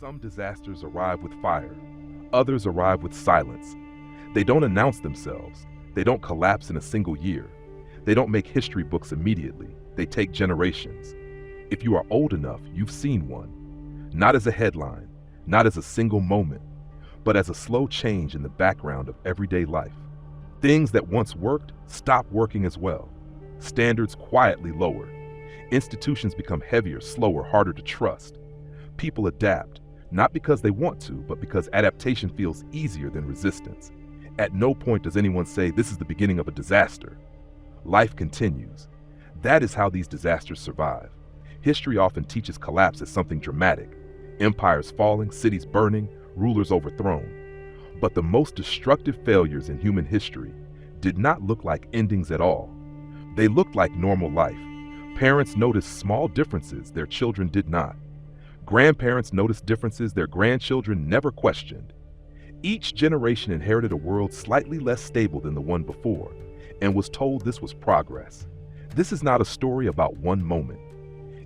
Some disasters arrive with fire, others arrive with silence. They don't announce themselves. They don't collapse in a single year. They don't make history books immediately. They take generations. If you are old enough, you've seen one. Not as a headline, not as a single moment, but as a slow change in the background of everyday life. Things that once worked stop working as well. Standards quietly lower. Institutions become heavier, slower, harder to trust. People adapt, not because they want to, but because adaptation feels easier than resistance. At no point does anyone say this is the beginning of a disaster. Life continues. That is how these disasters survive. History often teaches collapse as something dramatic. Empires falling, cities burning, rulers overthrown. But the most destructive failures in human history did not look like endings at all. They looked like normal life. Parents noticed small differences their children did not. Grandparents noticed differences their grandchildren never questioned. Each generation inherited a world slightly less stable than the one before, and was told this was progress. This is not a story about one moment.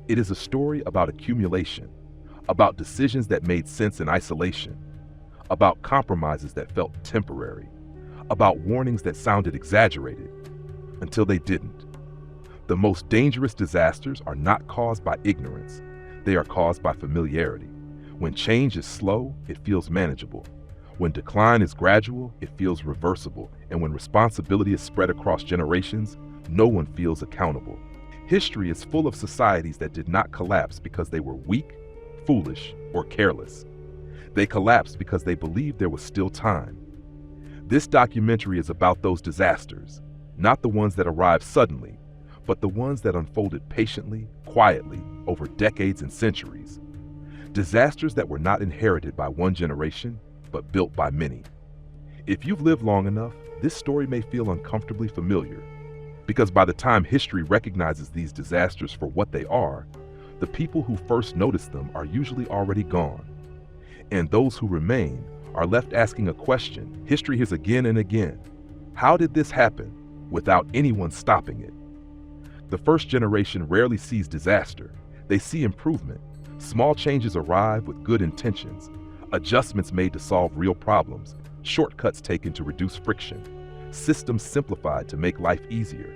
It is a story about accumulation, about decisions that made sense in isolation, about compromises that felt temporary, about warnings that sounded exaggerated, until they didn't. The most dangerous disasters are not caused by ignorance. They are caused by familiarity. When change is slow, it feels manageable. When decline is gradual, it feels reversible. And when responsibility is spread across generations, no one feels accountable. History is full of societies that did not collapse because they were weak, foolish, or careless. They collapsed because they believed there was still time. This documentary is about those disasters, not the ones that arrived suddenly, but the ones that unfolded patiently, quietly, over decades and centuries. Disasters that were not inherited by one generation, but built by many. If you've lived long enough, this story may feel uncomfortably familiar, because by the time history recognizes these disasters for what they are, the people who first noticed them are usually already gone. And those who remain are left asking a question history hears again and again. How did this happen without anyone stopping it? The first generation rarely sees disaster. They see improvement. Small changes arrive with good intentions, adjustments made to solve real problems, shortcuts taken to reduce friction, systems simplified to make life easier.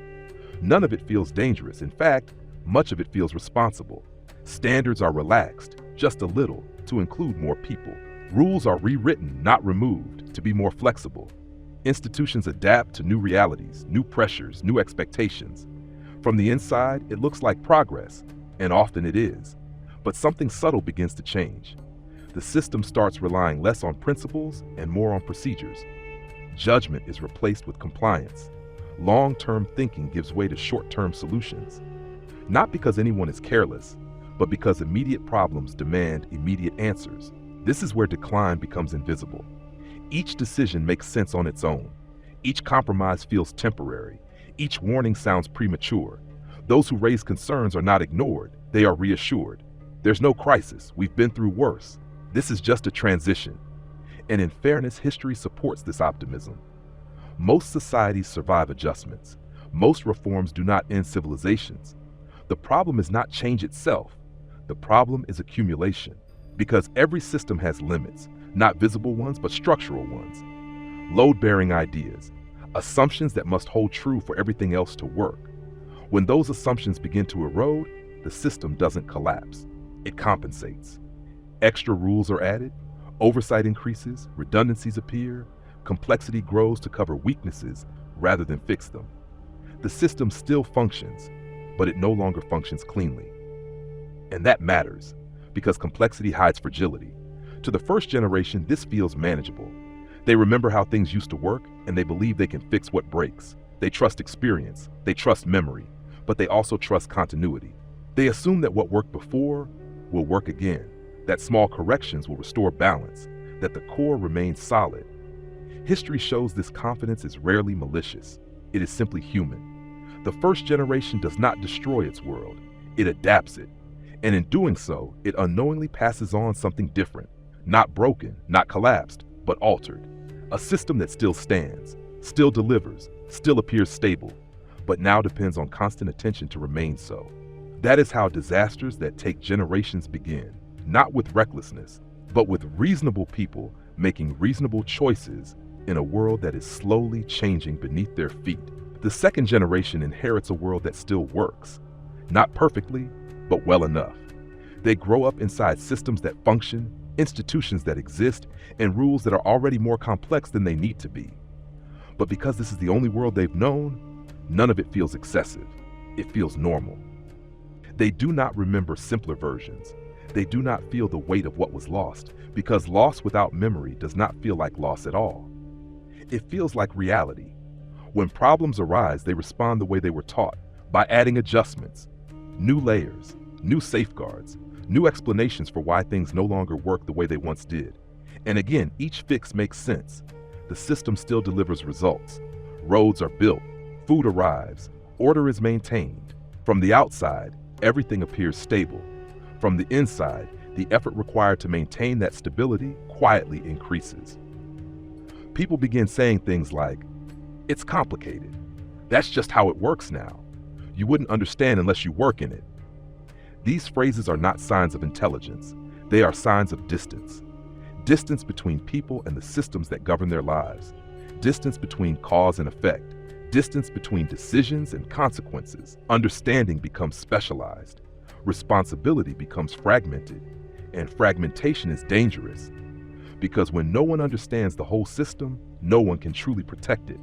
None of it feels dangerous. In fact, much of it feels responsible. Standards are relaxed, just a little, to include more people. Rules are rewritten, not removed, to be more flexible. Institutions adapt to new realities, new pressures, new expectations. From the inside, it looks like progress, and often it is. But something subtle begins to change. The system starts relying less on principles and more on procedures. Judgment is replaced with compliance. Long-term thinking gives way to short-term solutions. Not because anyone is careless, but because immediate problems demand immediate answers. This is where decline becomes invisible. Each decision makes sense on its own. Each compromise feels temporary. Each warning sounds premature. Those who raise concerns are not ignored, they are reassured. There's no crisis, we've been through worse. This is just a transition. And in fairness, history supports this optimism. Most societies survive adjustments. Most reforms do not end civilizations. The problem is not change itself. The problem is accumulation. Because every system has limits, not visible ones, but structural ones. Load-bearing ideas, assumptions that must hold true for everything else to work. When those assumptions begin to erode, the system doesn't collapse. It compensates. Extra rules are added, oversight increases, redundancies appear, complexity grows to cover weaknesses rather than fix them. The system still functions, but it no longer functions cleanly. And that matters, because complexity hides fragility. To the first generation, this feels manageable. They remember how things used to work, and they believe they can fix what breaks. They trust experience, they trust memory, but they also trust continuity. They assume that what worked before will work again, that small corrections will restore balance, that the core remains solid. History shows this confidence is rarely malicious. It is simply human. The first generation does not destroy its world, it adapts it. And in doing so, it unknowingly passes on something different, not broken, not collapsed, but altered. A system that still stands, still delivers, still appears stable, but now depends on constant attention to remain so. That is how disasters that take generations begin, not with recklessness, but with reasonable people making reasonable choices in a world that is slowly changing beneath their feet. The second generation inherits a world that still works, not perfectly, but well enough. They grow up inside systems that function, institutions that exist, and rules that are already more complex than they need to be. But because this is the only world they've known, none of it feels excessive. It feels normal. They do not remember simpler versions. They do not feel the weight of what was lost, because loss without memory does not feel like loss at all. It feels like reality. When problems arise, they respond the way they were taught, by adding adjustments, new layers, new safeguards, new explanations for why things no longer work the way they once did. And again, each fix makes sense. The system still delivers results. Roads are built, food arrives, order is maintained. From the outside, everything appears stable. From the inside, the effort required to maintain that stability quietly increases. People begin saying things like, "It's complicated. That's just how it works now. You wouldn't understand unless you work in it." These phrases are not signs of intelligence. They are signs of distance. Distance between people and the systems that govern their lives. Distance between cause and effect. Distance between decisions and consequences. Understanding becomes specialized. Responsibility becomes fragmented. And fragmentation is dangerous. Because when no one understands the whole system, no one can truly protect it.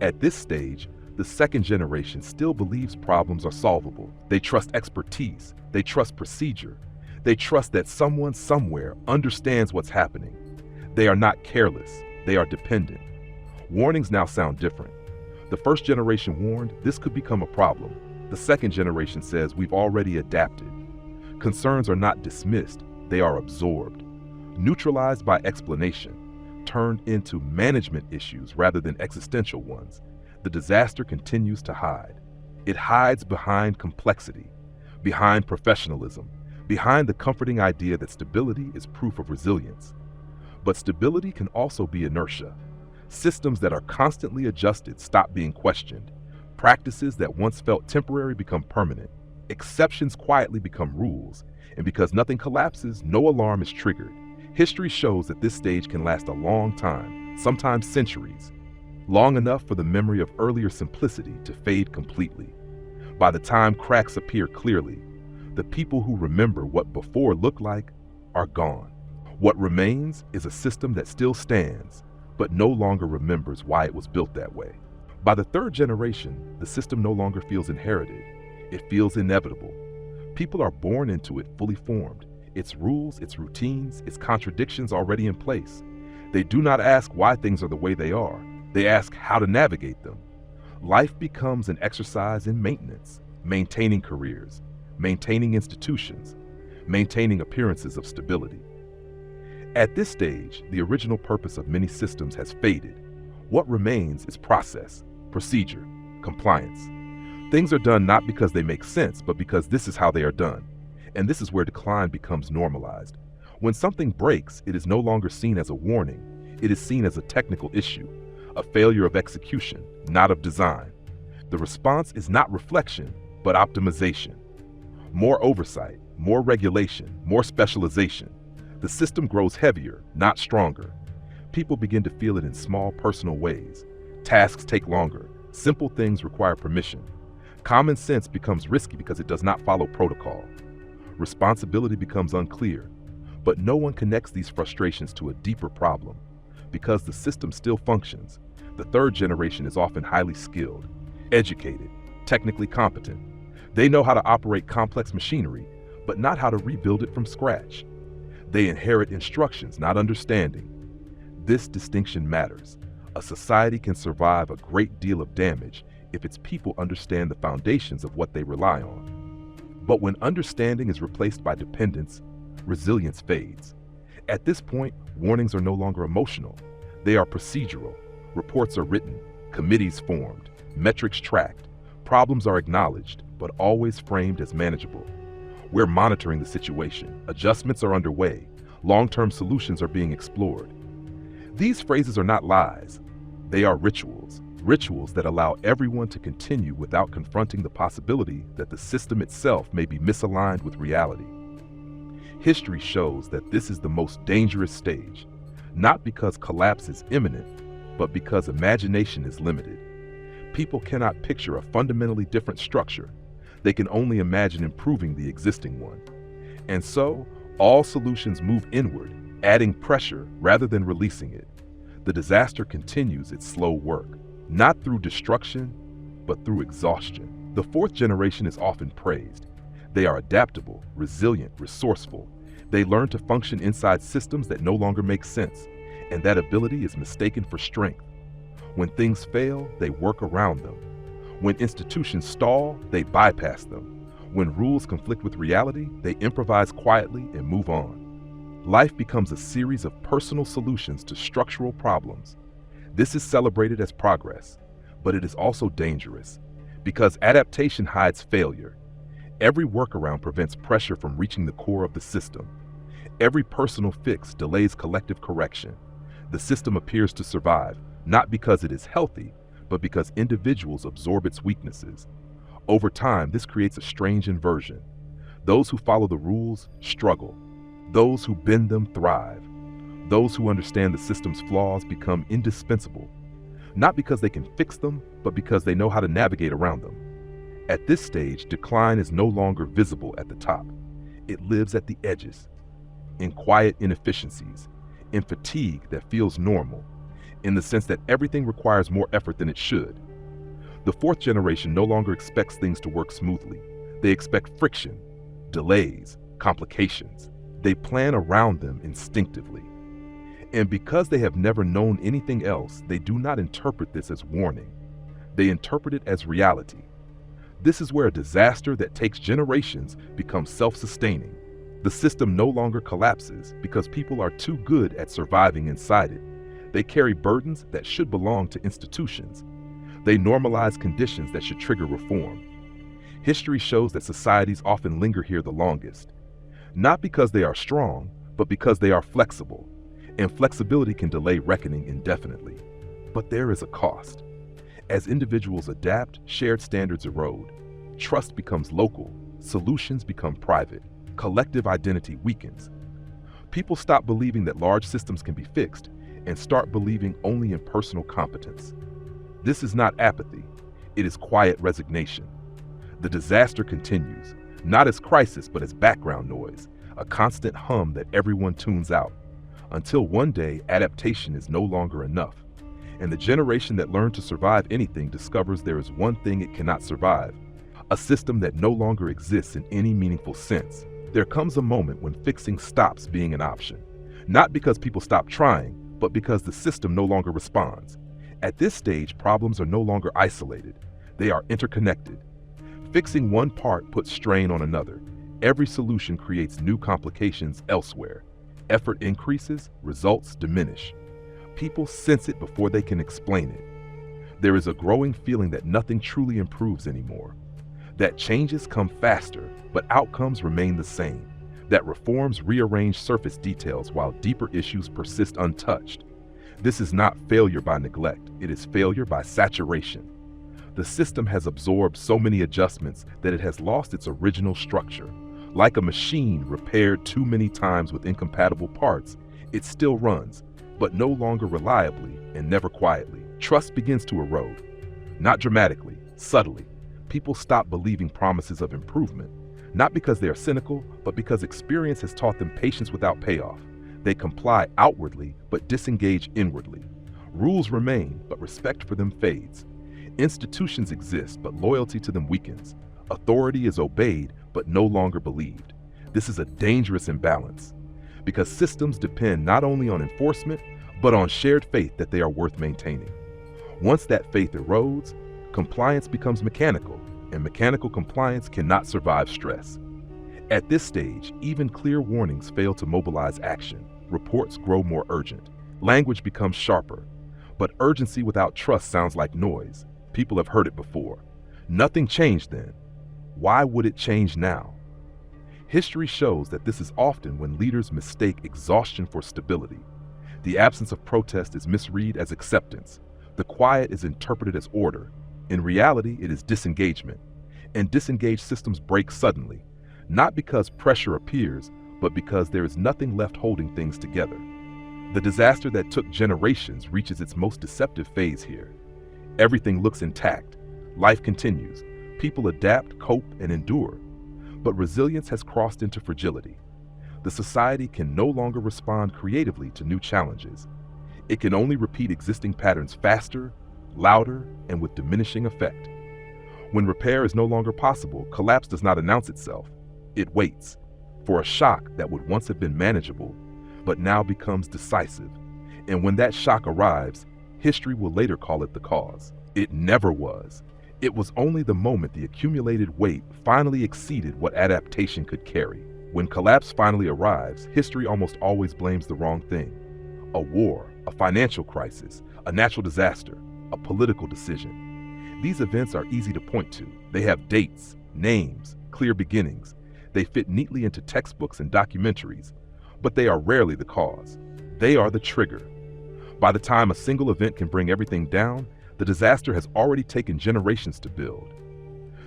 At this stage, the second generation still believes problems are solvable. They trust expertise. They trust procedure. They trust that someone somewhere understands what's happening. They are not careless. They are dependent. Warnings now sound different. The first generation warned this could become a problem. The second generation says we've already adapted. Concerns are not dismissed. They are absorbed, neutralized by explanation, turned into management issues rather than existential ones. The disaster continues to hide. It hides behind complexity, behind professionalism, behind the comforting idea that stability is proof of resilience. But stability can also be inertia. Systems that are constantly adjusted stop being questioned. Practices that once felt temporary become permanent. Exceptions quietly become rules. And because nothing collapses, no alarm is triggered. History shows that this stage can last a long time, sometimes centuries. Long enough for the memory of earlier simplicity to fade completely. By the time cracks appear clearly, the people who remember what before looked like are gone. What remains is a system that still stands, but no longer remembers why it was built that way. By the third generation, the system no longer feels inherited. It feels inevitable. People are born into it fully formed. Its rules, its routines, its contradictions already in place. They do not ask why things are the way they are. They ask how to navigate them. Life becomes an exercise in maintenance, maintaining careers, maintaining institutions, maintaining appearances of stability. At this stage, the original purpose of many systems has faded. What remains is process, procedure, compliance. Things are done not because they make sense, but because this is how they are done. And this is where decline becomes normalized. When something breaks, it is no longer seen as a warning. It is seen as a technical issue, a failure of execution, not of design. The response is not reflection, but optimization. More oversight, more regulation, more specialization. The system grows heavier, not stronger. People begin to feel it in small personal ways. Tasks take longer. Simple things require permission. Common sense becomes risky because it does not follow protocol. Responsibility becomes unclear. But no one connects these frustrations to a deeper problem. Because the system still functions, the third generation is often highly skilled, educated, technically competent. They know how to operate complex machinery, but not how to rebuild it from scratch. They inherit instructions, not understanding. This distinction matters. A society can survive a great deal of damage if its people understand the foundations of what they rely on. But when understanding is replaced by dependence, resilience fades. At this point, warnings are no longer emotional. They are procedural. Reports are written, committees formed, metrics tracked. Problems are acknowledged, but always framed as manageable. We're monitoring the situation. Adjustments are underway. Long-term solutions are being explored. These phrases are not lies. They are rituals. Rituals that allow everyone to continue without confronting the possibility that the system itself may be misaligned with reality. History shows that this is the most dangerous stage, not because collapse is imminent, but because imagination is limited. People cannot picture a fundamentally different structure. They can only imagine improving the existing one. And so, all solutions move inward, adding pressure rather than releasing it. The disaster continues its slow work, not through destruction, but through exhaustion. The fourth generation is often praised. They are adaptable, resilient, resourceful. They learn to function inside systems that no longer make sense, and that ability is mistaken for strength. When things fail, they work around them. When institutions stall, they bypass them. When rules conflict with reality, they improvise quietly and move on. Life becomes a series of personal solutions to structural problems. This is celebrated as progress, but it is also dangerous, because adaptation hides failure. Every workaround prevents pressure from reaching the core of the system. Every personal fix delays collective correction. The system appears to survive, not because it is healthy, but because individuals absorb its weaknesses. Over time, this creates a strange inversion. Those who follow the rules struggle. Those who bend them thrive. Those who understand the system's flaws become indispensable, not because they can fix them, but because they know how to navigate around them. At this stage, decline is no longer visible at the top. It lives at the edges, in quiet inefficiencies, in fatigue that feels normal, in the sense that everything requires more effort than it should. The fourth generation no longer expects things to work smoothly. They expect friction, delays, complications. They plan around them instinctively. And because they have never known anything else, they do not interpret this as warning. They interpret it as reality. This is where a disaster that takes generations becomes self-sustaining. The system no longer collapses because people are too good at surviving inside it. They carry burdens that should belong to institutions. They normalize conditions that should trigger reform. History shows that societies often linger here the longest, not because they are strong, but because they are flexible. And flexibility can delay reckoning indefinitely. But there is a cost. As individuals adapt, shared standards erode. Trust becomes local, solutions become private, collective identity weakens. People stop believing that large systems can be fixed and start believing only in personal competence. This is not apathy, it is quiet resignation. The disaster continues, not as crisis but as background noise, a constant hum that everyone tunes out, until one day adaptation is no longer enough. And the generation that learned to survive anything discovers there is one thing it cannot survive, a system that no longer exists in any meaningful sense. There comes a moment when fixing stops being an option, not because people stop trying, but because the system no longer responds. At this stage, problems are no longer isolated, they are interconnected. Fixing one part puts strain on another. Every solution creates new complications elsewhere. Effort increases, results diminish. People sense it before they can explain it. There is a growing feeling that nothing truly improves anymore, that changes come faster, but outcomes remain the same, that reforms rearrange surface details while deeper issues persist untouched. This is not failure by neglect, it is failure by saturation. The system has absorbed so many adjustments that it has lost its original structure. Like a machine repaired too many times with incompatible parts, it still runs, but no longer reliably and never quietly. Trust begins to erode, not dramatically, subtly. People stop believing promises of improvement, not because they are cynical, but because experience has taught them patience without payoff. They comply outwardly, but disengage inwardly. Rules remain, but respect for them fades. Institutions exist, but loyalty to them weakens. Authority is obeyed, but no longer believed. This is a dangerous imbalance, because systems depend not only on enforcement, but on shared faith that they are worth maintaining. Once that faith erodes, compliance becomes mechanical, and mechanical compliance cannot survive stress. At this stage, even clear warnings fail to mobilize action. Reports grow more urgent. Language becomes sharper. But urgency without trust sounds like noise. People have heard it before. Nothing changed then. Why would it change now? History shows that this is often when leaders mistake exhaustion for stability. The absence of protest is misread as acceptance. The quiet is interpreted as order. In reality, it is disengagement. And disengaged systems break suddenly, not because pressure appears, but because there is nothing left holding things together. The disaster that took generations reaches its most deceptive phase here. Everything looks intact. Life continues. People adapt, cope, and endure. But resilience has crossed into fragility. The society can no longer respond creatively to new challenges. It can only repeat existing patterns faster, louder, and with diminishing effect. When repair is no longer possible, collapse does not announce itself. It waits for a shock that would once have been manageable, but now becomes decisive. And when that shock arrives, history will later call it the cause. It never was. It was only the moment the accumulated weight finally exceeded what adaptation could carry. When collapse finally arrives, history almost always blames the wrong thing. A war, a financial crisis, a natural disaster, a political decision. These events are easy to point to. They have dates, names, clear beginnings. They fit neatly into textbooks and documentaries, but they are rarely the cause. They are the trigger. By the time a single event can bring everything down, the disaster has already taken generations to build.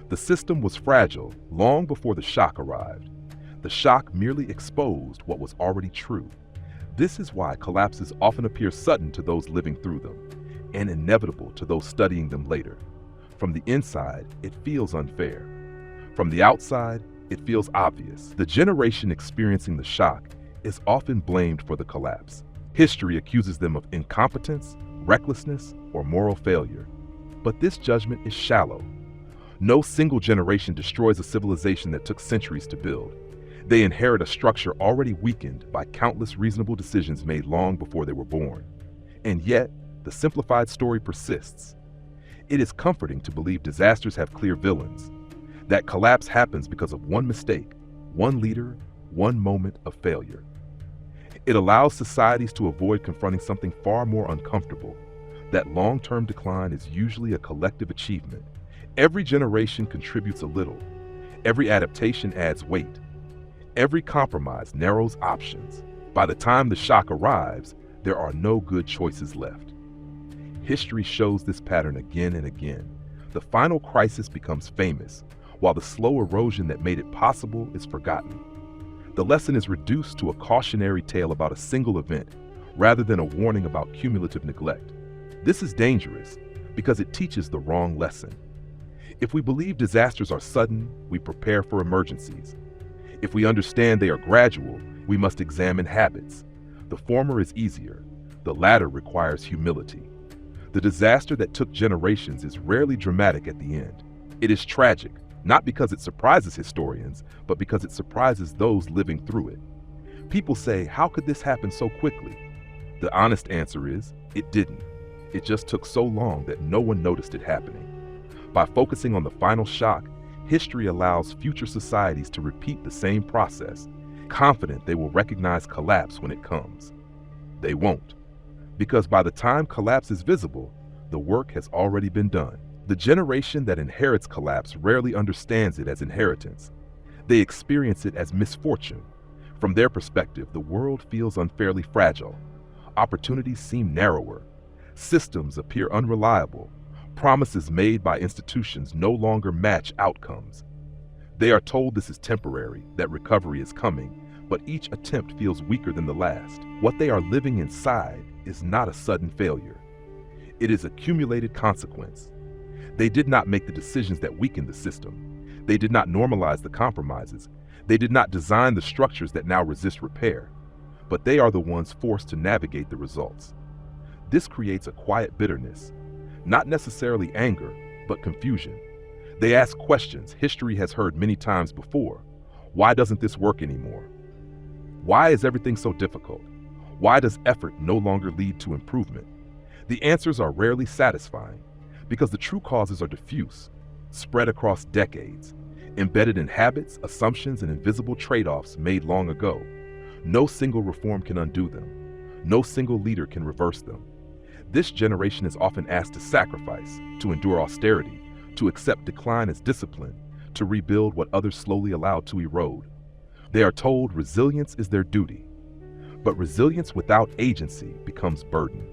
The system was fragile long before the shock arrived. The shock merely exposed what was already true. This is why collapses often appear sudden to those living through them, and inevitable to those studying them later. From the inside, it feels unfair. From the outside, it feels obvious. The generation experiencing the shock is often blamed for the collapse. History accuses them of incompetence, recklessness, or moral failure. But this judgment is shallow. No single generation destroys a civilization that took centuries to build. They inherit a structure already weakened by countless reasonable decisions made long before they were born. And yet, the simplified story persists. It is comforting to believe disasters have clear villains, that collapse happens because of one mistake, one leader, one moment of failure. It allows societies to avoid confronting something far more uncomfortable, that long-term decline is usually a collective achievement. Every generation contributes a little. Every adaptation adds weight. Every compromise narrows options. By the time the shock arrives, there are no good choices left. History shows this pattern again and again. The final crisis becomes famous, while the slow erosion that made it possible is forgotten. The lesson is reduced to a cautionary tale about a single event, rather than a warning about cumulative neglect. This is dangerous because it teaches the wrong lesson. If we believe disasters are sudden, we prepare for emergencies. If we understand they are gradual, we must examine habits. The former is easier. The latter requires humility. The disaster that took generations is rarely dramatic at the end. It is tragic, not because it surprises historians, but because it surprises those living through it. People say, how could this happen so quickly? The honest answer is, it didn't. It just took so long that no one noticed it happening. By focusing on the final shock, history allows future societies to repeat the same process, confident they will recognize collapse when it comes. They won't, because by the time collapse is visible, the work has already been done. The generation that inherits collapse rarely understands it as inheritance. They experience it as misfortune. From their perspective, the world feels unfairly fragile. Opportunities seem narrower. Systems appear unreliable. Promises made by institutions no longer match outcomes. They are told this is temporary, that recovery is coming, but each attempt feels weaker than the last. What they are living inside is not a sudden failure. It is accumulated consequence. They did not make the decisions that weakened the system. They did not normalize the compromises. They did not design the structures that now resist repair. But they are the ones forced to navigate the results. This creates a quiet bitterness, not necessarily anger, but confusion. They ask questions history has heard many times before. Why doesn't this work anymore? Why is everything so difficult? Why does effort no longer lead to improvement? The answers are rarely satisfying because the true causes are diffuse, spread across decades, embedded in habits, assumptions, and invisible trade-offs made long ago. No single reform can undo them. No single leader can reverse them. This generation is often asked to sacrifice, to endure austerity, to accept decline as discipline, to rebuild what others slowly allowed to erode. They are told resilience is their duty, but resilience without agency becomes burden.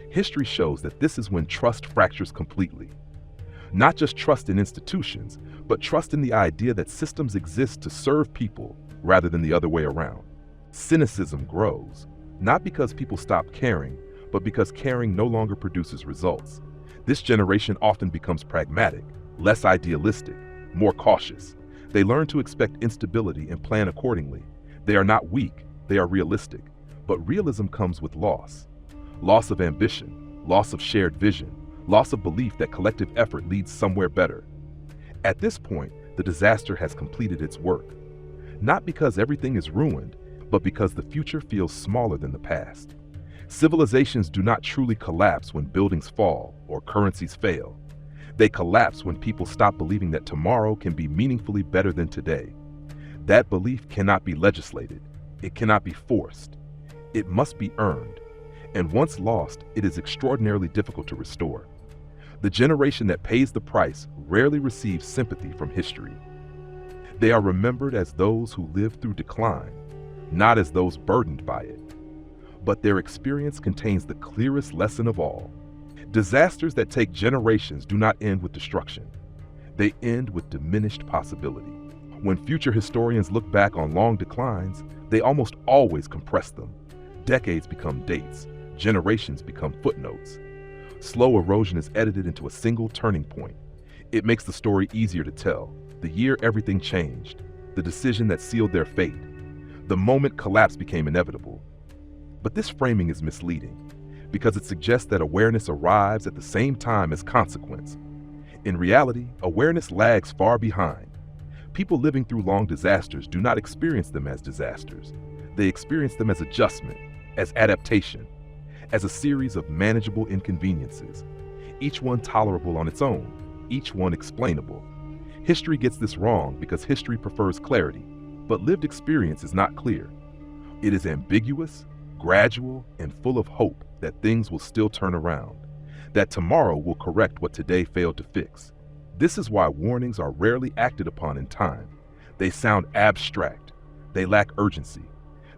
History shows that this is when trust fractures completely. Not just trust in institutions, but trust in the idea that systems exist to serve people, rather than the other way around. Cynicism grows, not because people stop caring, but because caring no longer produces results. This generation often becomes pragmatic, less idealistic, more cautious. They learn to expect instability and plan accordingly. They are not weak, they are realistic. But realism comes with loss. Loss of ambition, loss of shared vision, loss of belief that collective effort leads somewhere better. At this point, the disaster has completed its work. Not because everything is ruined, but because the future feels smaller than the past. Civilizations do not truly collapse when buildings fall or currencies fail. They collapse when people stop believing that tomorrow can be meaningfully better than today. That belief cannot be legislated. It cannot be forced. It must be earned. And once lost, it is extraordinarily difficult to restore. The generation that pays the price rarely receives sympathy from history. They are remembered as those who lived through decline, not as those burdened by it. But their experience contains the clearest lesson of all. Disasters that take generations do not end with destruction. They end with diminished possibility. When future historians look back on long declines, they almost always compress them. Decades become dates. Generations become footnotes. Slow erosion is edited into a single turning point. It makes the story easier to tell. The year everything changed. The decision that sealed their fate. The moment collapse became inevitable. But this framing is misleading because it suggests that awareness arrives at the same time as consequence. In reality, awareness lags far behind. People living through long disasters do not experience them as disasters. They experience them as adjustment, as adaptation, as a series of manageable inconveniences, each one tolerable on its own, each one explainable. History gets this wrong because history prefers clarity, but lived experience is not clear. It is ambiguous, gradual, and full of hope that things will still turn around, that tomorrow will correct what today failed to fix. This is why warnings are rarely acted upon in time. They sound abstract. They lack urgency.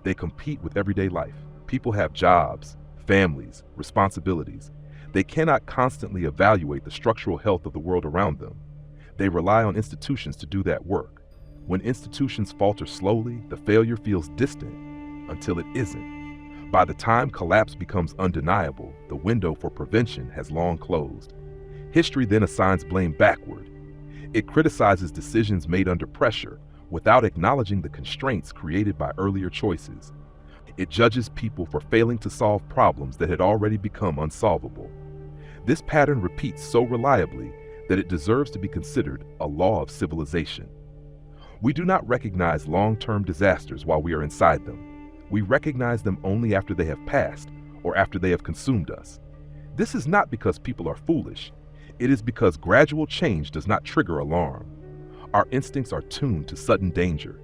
They compete with everyday life. People have jobs, families, responsibilities. They cannot constantly evaluate the structural health of the world around them. They rely on institutions to do that work. When institutions falter slowly, the failure feels distant until it isn't. By the time collapse becomes undeniable, the window for prevention has long closed. History then assigns blame backward. It criticizes decisions made under pressure without acknowledging the constraints created by earlier choices. It judges people for failing to solve problems that had already become unsolvable. This pattern repeats so reliably that it deserves to be considered a law of civilization. We do not recognize long-term disasters while we are inside them. We recognize them only after they have passed or after they have consumed us. This is not because people are foolish. It is because gradual change does not trigger alarm. Our instincts are tuned to sudden danger,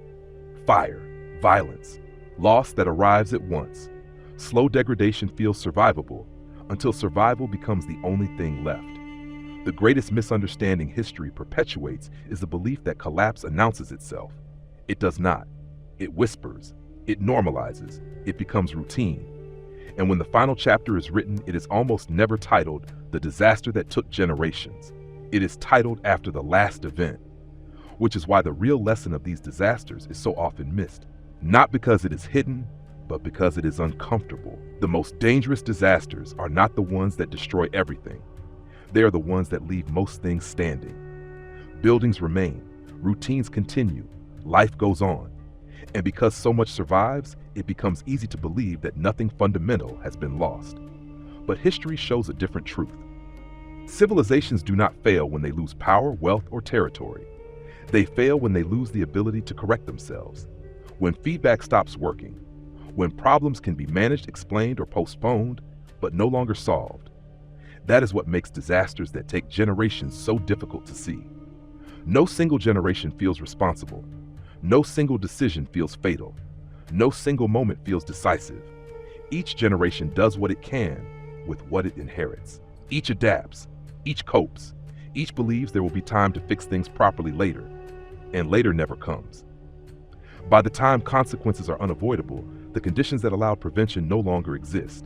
fire, violence, loss that arrives at once. Slow degradation feels survivable until survival becomes the only thing left. The greatest misunderstanding history perpetuates is the belief that collapse announces itself. It does not. It whispers. It normalizes. It becomes routine. And when the final chapter is written, it is almost never titled "The Disaster That Took Generations." It is titled after the last event, which is why the real lesson of these disasters is so often missed. Not because it is hidden, but because it is uncomfortable. The most dangerous disasters are not the ones that destroy everything. They are the ones that leave most things standing. Buildings remain, routines continue, life goes on. And because so much survives, it becomes easy to believe that nothing fundamental has been lost. But history shows a different truth. Civilizations do not fail when they lose power, wealth, or territory. They fail when they lose the ability to correct themselves, when feedback stops working, when problems can be managed, explained, or postponed, but no longer solved. That is what makes disasters that take generations so difficult to see. No single generation feels responsible. No single decision feels fatal. No single moment feels decisive. Each generation does what it can with what it inherits. Each adapts. Each copes. Each believes there will be time to fix things properly later, and later never comes. By the time consequences are unavoidable, the conditions that allowed prevention no longer exist.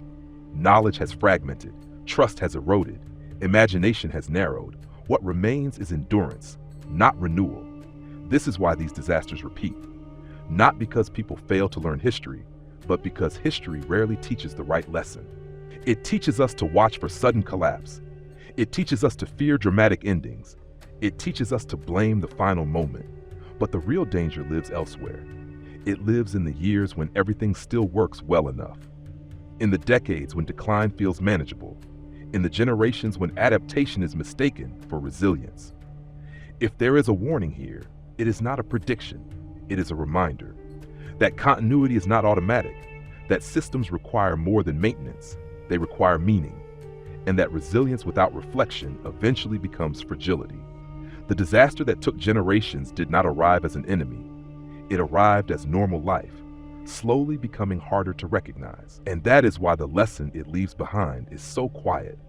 Knowledge has fragmented. Trust has eroded. Imagination has narrowed. What remains is endurance, not renewal. This is why these disasters repeat. Not because people fail to learn history, but because history rarely teaches the right lesson. It teaches us to watch for sudden collapse. It teaches us to fear dramatic endings. It teaches us to blame the final moment. But the real danger lives elsewhere. It lives in the years when everything still works well enough. In the decades when decline feels manageable. In the generations when adaptation is mistaken for resilience. If there is a warning here, it is not a prediction. It is a reminder that continuity is not automatic, that systems require more than maintenance. They require meaning, and that resilience without reflection eventually becomes fragility. The disaster that took generations did not arrive as an enemy. It arrived as normal life, slowly becoming harder to recognize. And that is why the lesson it leaves behind is so quiet.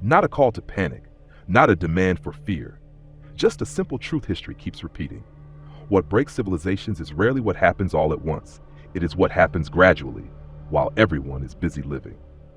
Not a call to panic, not a demand for fear. Just a simple truth history keeps repeating. What breaks civilizations is rarely what happens all at once. It is what happens gradually, while everyone is busy living.